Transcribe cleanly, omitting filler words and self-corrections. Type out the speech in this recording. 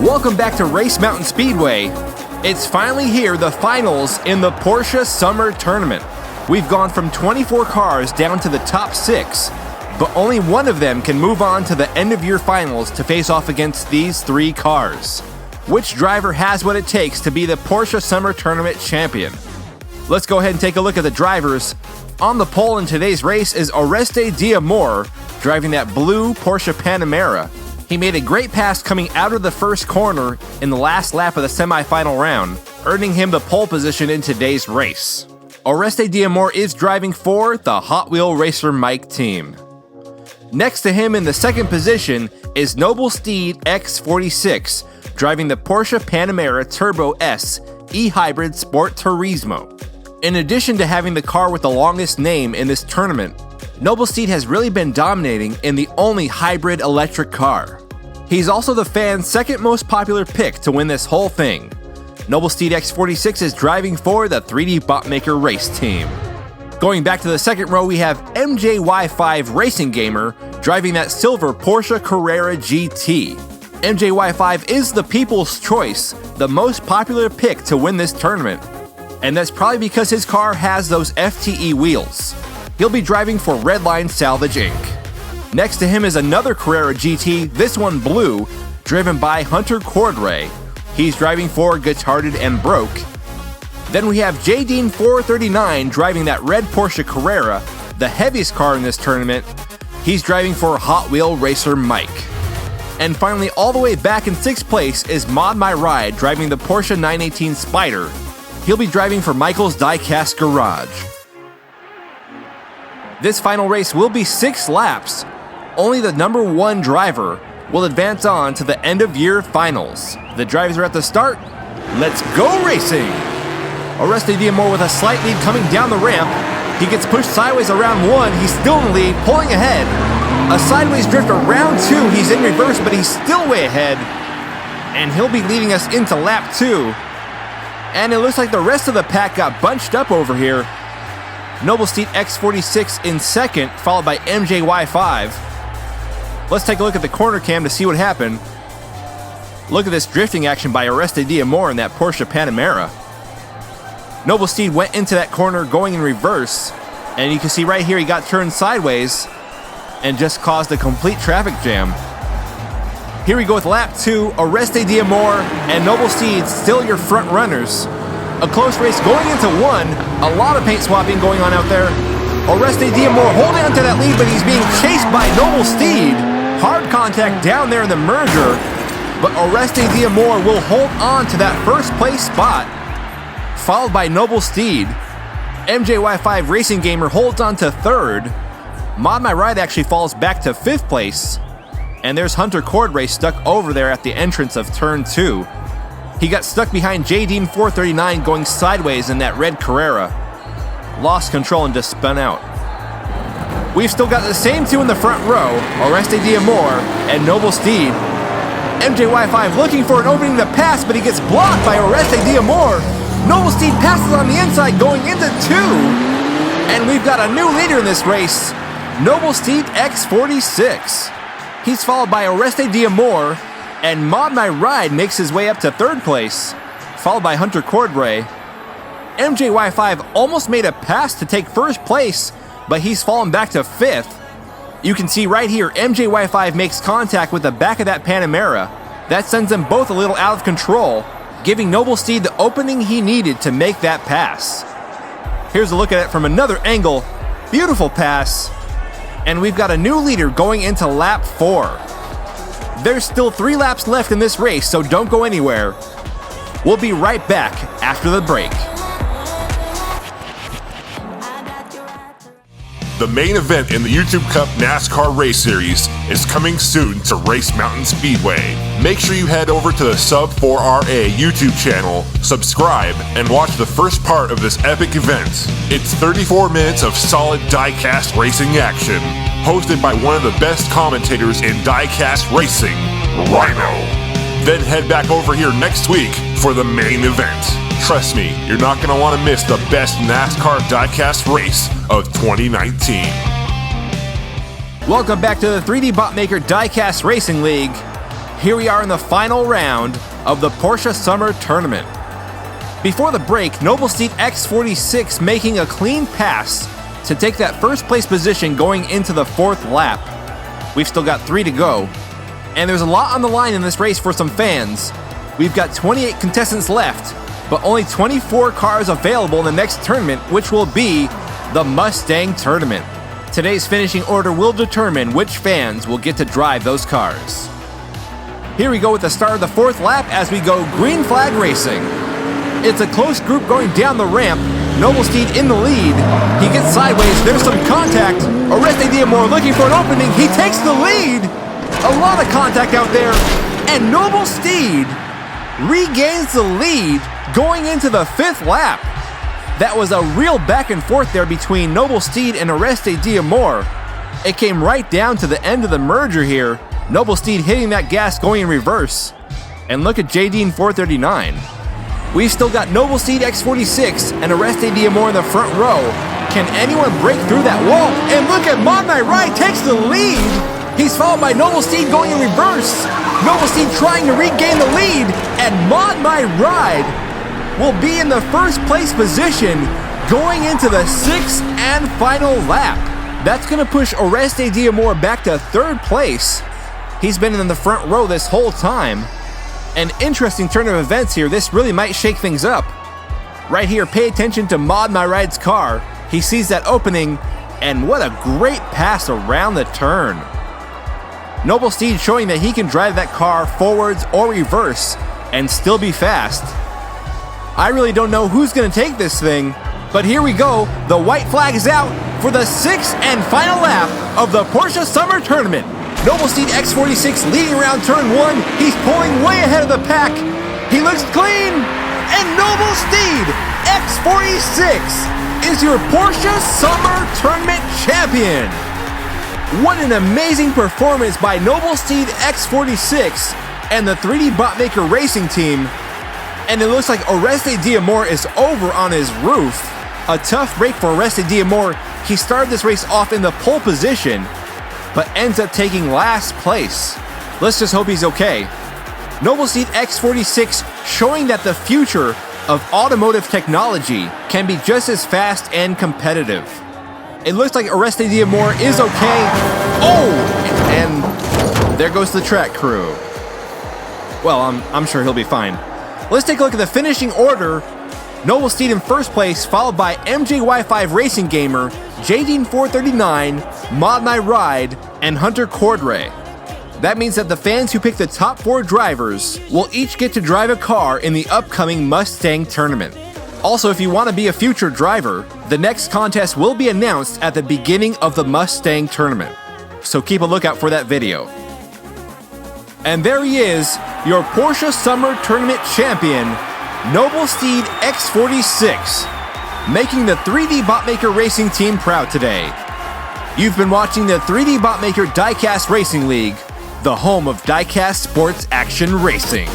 Welcome back to Race Mountain Speedway. It's finally here, the finals in the Porsche Summer Tournament. We've gone from 24 cars down to the top 6, but only one of them can move on to the end-of-year finals to face off against these 3 cars. Which driver has what it takes to be the Porsche Summer Tournament champion? Let's go ahead and take a look at the drivers. On the pole in today's race is Oreste Diamore, driving that blue Porsche Panamera. He made a great pass coming out of the first corner in the last lap of the semifinal round, earning him the pole position in today's race. Oreste Diamore is driving for the Hot Wheel Racer Mike team. Next to him in the second position is Noble Steed X46, driving the Porsche Panamera Turbo S E-Hybrid Sport Turismo. In addition to having the car with the longest name in this tournament, Noble Steed has really been dominating in the only hybrid electric car. He's also the fans' second most popular pick to win this whole thing. Noble Steed X46 is driving for the 3D Botmaker race team. Going back to the second row, we have MJY5 Racing Gamer driving that silver Porsche Carrera GT. MJY5 is the people's choice, the most popular pick to win this tournament. And that's probably because his car has those FTE wheels. He'll be driving for Redline Salvage Inc. Next to him is another Carrera GT, this one blue, driven by Hunter Cordray. He's driving for Gotarded and Broke. Then we have JDean 439 driving that red Porsche Carrera, the heaviest car in this tournament. He's driving for Hot Wheel Racer Mike. And finally, all the way back in 6th place is Mod My Ride driving the Porsche 918 Spyder. He'll be driving for Michael's Diecast Garage. This final race will be 6 laps. Only the number 1 driver will advance on to the end-of-year finals. The drivers are at the start. Let's go racing! Oreste Diamore with a slight lead coming down the ramp. He gets pushed sideways around 1. He's still in the lead, pulling ahead. A sideways drift around 2. He's in reverse, but he's still way ahead. And he'll be leading us into lap 2. And it looks like the rest of the pack got bunched up over here. Noble Steed X46 in second, followed by MJY5. Let's take a look at the corner cam to see what happened. Look at this drifting action by Oreste Diamore in that Porsche Panamera. Noble Steed went into that corner going in reverse, and you can see right here he got turned sideways and just caused a complete traffic jam. Here we go with lap 2, Oreste Diamore and Noble Steed still your front runners. A close race going into 1, a lot of paint swapping going on out there. Oreste Diamore holding onto that lead, but he's being chased by Noble Steed. Hard contact down there in the merger, but Oreste Diamore will hold on to that first place spot, followed by Noble Steed. MJY5 Racing Gamer holds on to 3rd. Mod My Ride actually falls back to 5th place. And there's Hunter Cordray stuck over there at the entrance of turn 2. He got stuck behind JDean 439 going sideways in that red Carrera. Lost control and just spun out. We've still got the same 2 in the front row, Oreste Diamore and Noble Steed. MJY5 looking for an opening to pass, but he gets blocked by Oreste Diamore. Noble Steed passes on the inside going into 2. And we've got a new leader in this race, Noble Steed X46. He's followed by Oreste Diamore, and Mod My Ride makes his way up to 3rd place, followed by Hunter Cordray. MJY5 almost made a pass to take 1st place, but he's fallen back to 5th. You can see right here, MJY5 makes contact with the back of that Panamera. That sends them both a little out of control, giving Noble Steed the opening he needed to make that pass. Here's a look at it from another angle. Beautiful pass. And we've got a new leader going into lap 4. There's still 3 laps left in this race, so don't go anywhere. We'll be right back after the break. The main event in the YouTube Cup NASCAR Race Series is coming soon to Race Mountain Speedway. Make sure you head over to the Sub4RA YouTube channel, subscribe, and watch the first part of this epic event. It's 34 minutes of solid diecast racing action, hosted by one of the best commentators in diecast racing, Rhino. Then head back over here next week for the main event. Trust me, you're not going to want to miss the best NASCAR diecast race of 2019. Welcome back to the 3D Botmaker Diecast Racing League. here we are in the final round of the Porsche Summer Tournament. Before the break, Noble Steed X46 making a clean pass to take that first place position going into the 4th lap. We've still got 3 to go, and there's a lot on the line in this race for some fans. We've got 28 contestants left, but only 24 cars available in the next tournament, which will be the Mustang Tournament. Today's finishing order will determine which fans will get to drive those cars. Here we go with the start of the 4th lap as we go green flag racing. It's a close group going down the ramp. Noble Steed in the lead. He gets sideways. There's some contact. Oreste Diamore looking for an opening. He takes the lead. A lot of contact out there. And Noble Steed regains the lead going into the 5th lap. That was a real back and forth there between Noble Steed and Oreste Diamore. It came right down to the end of the merger here. Noble Steed hitting that gas going in reverse. And look at JD 439. We've still got Noble Steed X46 and Oreste Diamore in the front row. Can anyone break through that wall? And look at Modnight Ride takes the lead. He's followed by Noble Steed going in reverse. Noble Steed trying to regain the lead. And Modnight Ride will be in the first place position going into the 6th and final lap. That's going to push Oreste Diamore back to 3rd place. He's been in the front row this whole time. An interesting turn of events here. This really might shake things up. Right here, pay attention to Modnight Ride's car. He sees that opening, and what a great pass around the turn. Noble Steed showing that he can drive that car forwards or reverse and still be fast. I really don't know who's going to take this thing, but here we go. The white flag is out for the 6th and final lap of the Porsche Summer Tournament. Noble Steed X46 leading around turn 1. He's pulling way ahead of the pack. He looks clean. And Noble Steed X46 is your Porsche Summer Tournament champion. What an amazing performance by Noble Steed X46 and the 3D Botmaker Racing team. And it looks like Oreste Diamore is over on his roof. A tough break for Oreste Diamore. He started this race off in the pole position, but ends up taking last place. Let's just hope he's okay. Noble Steed X46 showing that the future of automotive technology can be just as fast and competitive. It looks like Oreste Diamore is okay. Oh! And there goes the track crew. Well, I'm sure he'll be fine. Let's take a look at the finishing order. Noble Steed in first place, followed by MJY5 Racing Gamer, JD 439, Modnight Ride, and Hunter Cordray. That means that the fans who pick the top 4 drivers will each get to drive a car in the upcoming Mustang Tournament. Also, if you want to be a future driver, the next contest will be announced at the beginning of the Mustang Tournament. So keep a lookout for that video. And there he is, your Porsche Summer Tournament champion, Noble Steed X46, making the 3D Botmaker Racing team proud today. You've been watching the 3D Botmaker Diecast Racing League, the home of diecast sports action racing.